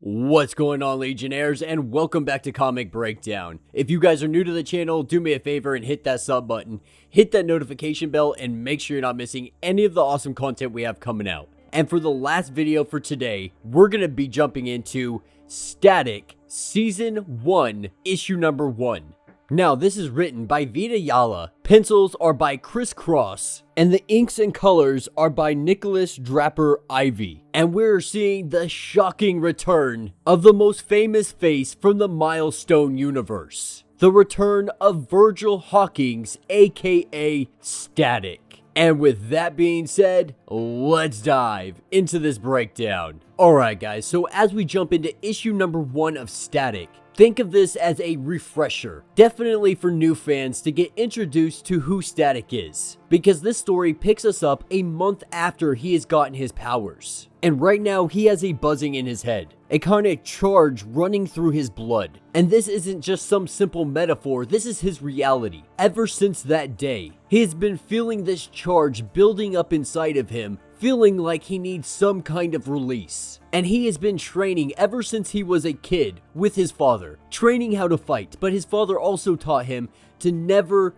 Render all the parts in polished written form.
What's going on, Legionnaires, and welcome back to Comic Breakdown. If you guys are new to the channel, do me a favor and hit that sub button, hit that notification bell, and make sure you're not missing any of the awesome content we have coming out. And for the last video for today, we're going to be jumping into Static Season 1, Issue Number 1. Now, this is written by Vita Yala, pencils are by Chris Cross, and the inks and colors are by Nicholas Draper Ivy. And we're seeing the shocking return of the most famous face from the Milestone Universe. The return of Virgil Hawkins, aka Static. And with that being said, let's dive into this breakdown. Alright guys, so as we jump into issue number 1 of Static, think of this as a refresher, definitely for new fans to get introduced to who Static is, because this story picks us up a month after he has gotten his powers. And right now he has a buzzing in his head, a kind of charge running through his blood. And this isn't just some simple metaphor, this is his reality. Ever since that day, he has been feeling this charge building up inside of him, feeling like he needs some kind of release. And he has been training ever since he was a kid with his father, training how to fight, but his father also taught him to never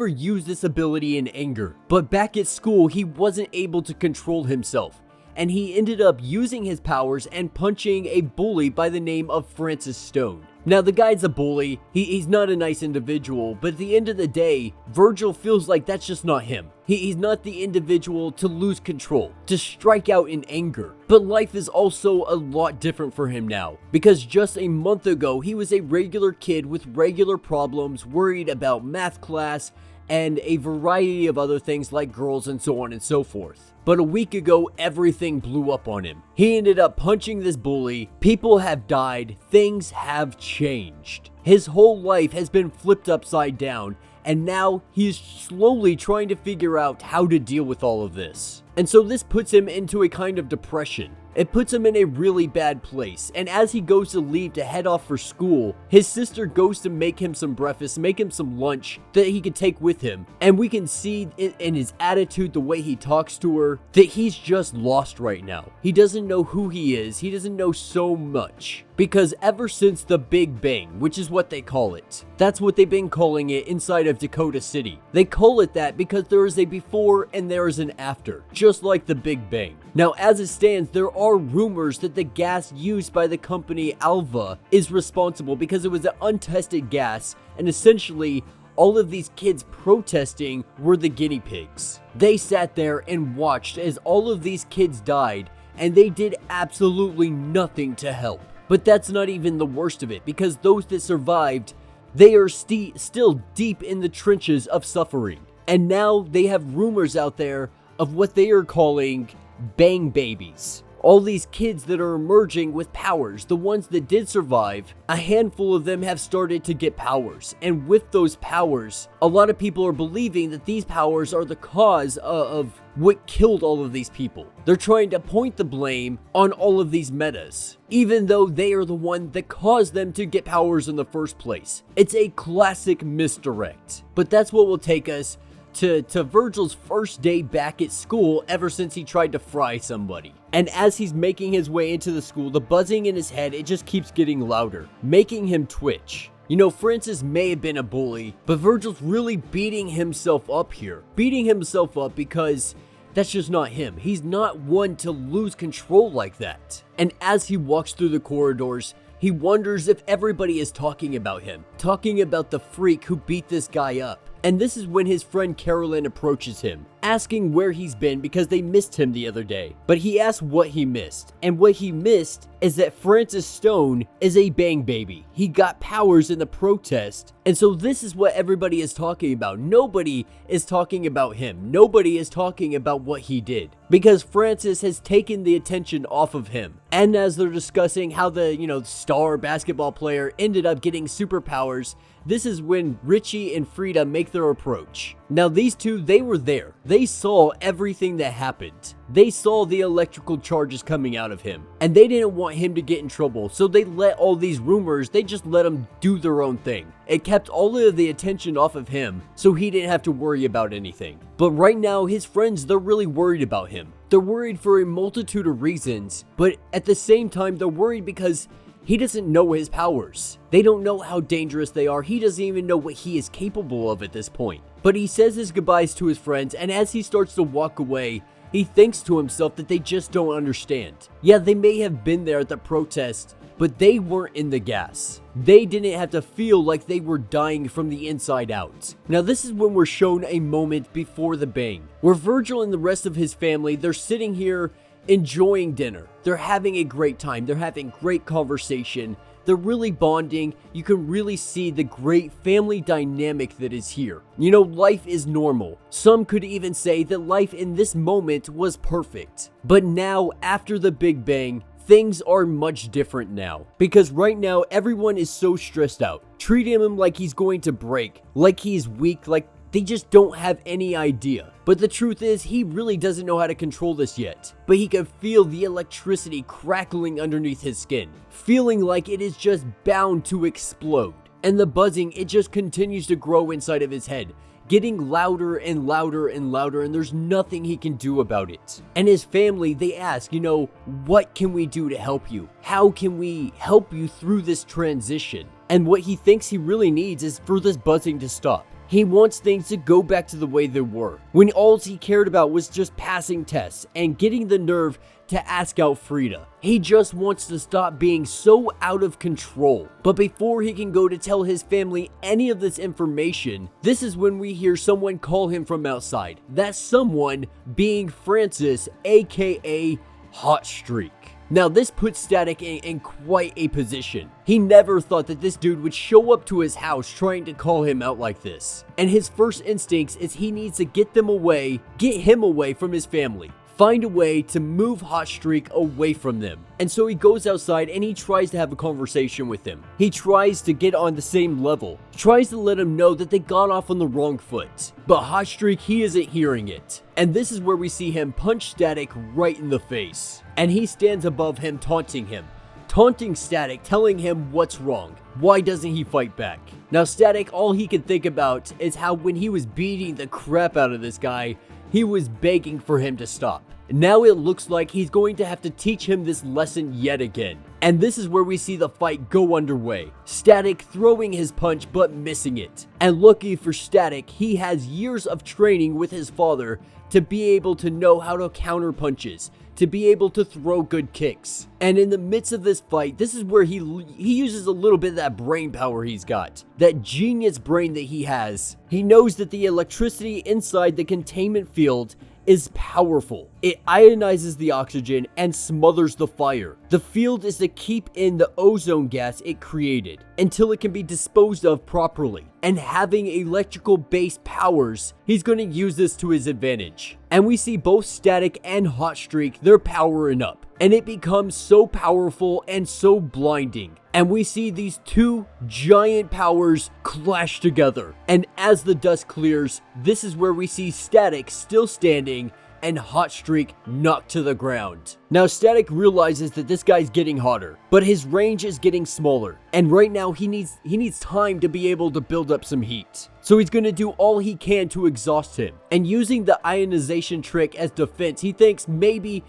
use this ability in anger. But back at school, he wasn't able to control himself, and he ended up using his powers and punching a bully by the name of Francis Stone. Now, the guy's a bully, he's not a nice individual, but at the end of the day, Virgil feels like that's just not him. He's not the individual to lose control, to strike out in anger. But life is also a lot different for him now, because just a month ago, he was a regular kid with regular problems, worried about math class, and a variety of other things like girls and so on and so forth. But a week ago, everything blew up on him. He ended up punching this bully, people have died, things have changed. His whole life has been flipped upside down, and now he is slowly trying to figure out how to deal with all of this. And so this puts him into a kind of depression. It puts him in a really bad place, and as he goes to leave to head off for school, his sister goes to make him some breakfast, make him some lunch that he could take with him, and we can see in his attitude, the way he talks to her, that he's just lost right now. He doesn't know who he is, he doesn't know so much, because ever since the Big Bang, which is what they call it, that's what they've been calling it inside of Dakota City. They call it that because there is a before and there is an after, just like the Big Bang. Now, as it stands, there are rumors that the gas used by the company Alva is responsible because it was an untested gas, and essentially all of these kids protesting were the guinea pigs. They sat there and watched as all of these kids died, and they did absolutely nothing to help. But that's not even the worst of it, because those that survived, they are still deep in the trenches of suffering. And now they have rumors out there of what they are calling bang babies. All these kids that are emerging with powers, the ones that did survive, a handful of them have started to get powers. And with those powers, a lot of people are believing that these powers are the cause of what killed all of these people. They're trying to point the blame on all of these metas, even though they are the one that caused them to get powers in the first place. It's a classic misdirect. But that's what will take us to Virgil's first day back at school ever since he tried to fry somebody. And as he's making his way into the school, the buzzing in his head, it just keeps getting louder, making him twitch. You know, Francis may have been a bully, but Virgil's really beating himself up here. Beating himself up because that's just not him. He's not one to lose control like that. And as he walks through the corridors, he wonders if everybody is talking about him, talking about the freak who beat this guy up. And this is when his friend Carolyn approaches him, asking where he's been because they missed him the other day. But he asks what he missed, and what he missed is that Francis Stone is a bang baby. He got powers in the protest, and so this is what everybody is talking about. Nobody is talking about him. Nobody is talking about what he did, because Francis has taken the attention off of him. And as they're discussing how the, star basketball player ended up getting superpowers, this is when Richie and Frida make their approach. Now these two, they were there. They saw everything that happened. They saw the electrical charges coming out of him, and they didn't want him to get in trouble, so they let all these rumors, they just let him do their own thing. It kept all of the attention off of him, so he didn't have to worry about anything. But right now, his friends, they're really worried about him. They're worried for a multitude of reasons, but at the same time, they're worried because he doesn't know his powers. They don't know how dangerous they are. He doesn't even know what he is capable of at this point. But he says his goodbyes to his friends, and as he starts to walk away, he thinks to himself that they just don't understand. Yeah, they may have been there at the protest, but they weren't in the gas. They didn't have to feel like they were dying from the inside out. Now this is when we're shown a moment before the bang, where Virgil and the rest of his family, they're sitting here enjoying dinner. They're having a great time. They're having great conversation. They're really bonding. You can really see the great family dynamic that is here. You know, life is normal. Some could even say that life in this moment was perfect. But now, after the Big Bang, things are much different now. Because right now, everyone is so stressed out. Treating him like he's going to break, like he's weak, like they just don't have any idea. But the truth is, he really doesn't know how to control this yet. But he can feel the electricity crackling underneath his skin, feeling like it is just bound to explode. And the buzzing, it just continues to grow inside of his head, getting louder and louder and louder, and there's nothing he can do about it. And his family, they ask, you know, what can we do to help you? How can we help you through this transition? And what he thinks he really needs is for this buzzing to stop. He wants things to go back to the way they were, when all he cared about was just passing tests and getting the nerve to ask out Frida. He just wants to stop being so out of control. But before he can go to tell his family any of this information, this is when we hear someone call him from outside. That someone being Francis, aka Hot Streak. Now this puts Static in quite a position. He never thought that this dude would show up to his house trying to call him out like this. And his first instincts is he needs to get him away from his family. Find a way to move Hot Streak away from them. And so he goes outside and he tries to have a conversation with him. He tries to get on the same level. Tries to let him know that they got off on the wrong foot. But Hot Streak, he isn't hearing it. And this is where we see him punch Static right in the face. And he stands above him, taunting him. Taunting Static, telling him what's wrong. Why doesn't he fight back? Now Static, all he can think about is how when he was beating the crap out of this guy, he was begging for him to stop. Now it looks like he's going to have to teach him this lesson yet again. And this is where we see the fight go underway. Static throwing his punch but missing it. And lucky for Static, he has years of training with his father to be able to know how to counter punches, to be able to throw good kicks. And in the midst of this fight, this is where he uses a little bit of that brain power he's got. That genius brain that he has. He knows that the electricity inside the containment field is powerful. It ionizes the oxygen and smothers the fire. The field is to keep in the ozone gas it created until it can be disposed of properly. And having electrical based powers, he's going to use this to his advantage. And we see both Static and Hot Streak, they're powering up. And it becomes so powerful and so blinding. And we see these two giant powers clash together. And as the dust clears, this is where we see Static still standing and Hot Streak knocked to the ground. Now Static realizes that this guy's getting hotter, but his range is getting smaller. And right now he needs time to be able to build up some heat. So he's going to do all he can to exhaust him. And using the ionization trick as defense, he thinks maybe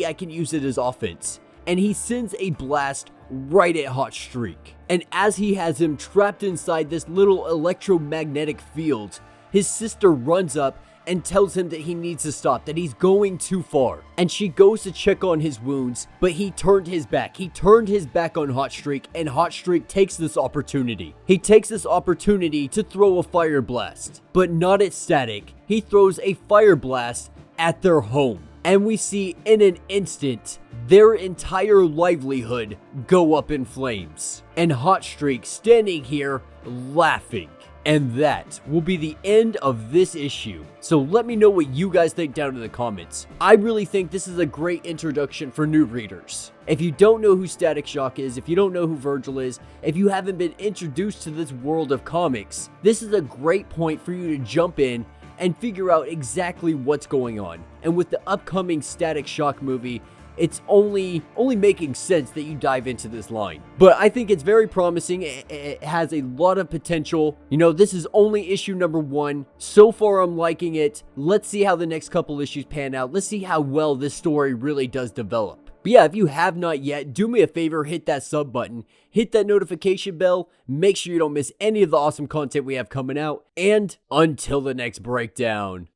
I can use it as offense. And he sends a blast right at Hot Streak. And as he has him trapped inside this little electromagnetic field, his sister runs up and tells him that he needs to stop, that he's going too far. And she goes to check on his wounds, but he turned his back. He turned his back on Hot Streak, and Hot Streak takes this opportunity. He takes this opportunity to throw a fire blast, but not at Static. He throws a fire blast at their home. And we see in an instant, their entire livelihood go up in flames. And Hot Streak standing here laughing. And that will be the end of this issue. So let me know what you guys think down in the comments. I really think this is a great introduction for new readers. If you don't know who Static Shock is, if you don't know who Virgil is, if you haven't been introduced to this world of comics, this is a great point for you to jump in and figure out exactly what's going on. And with the upcoming Static Shock movie, it's only making sense that you dive into this line. But I think it's very promising. It has a lot of potential. You know, this is only issue number 1. So far, I'm liking it. Let's see how the next couple issues pan out. Let's see how well this story really does develop. But yeah, if you have not yet, do me a favor, hit that sub button, hit that notification bell, make sure you don't miss any of the awesome content we have coming out, and until the next breakdown.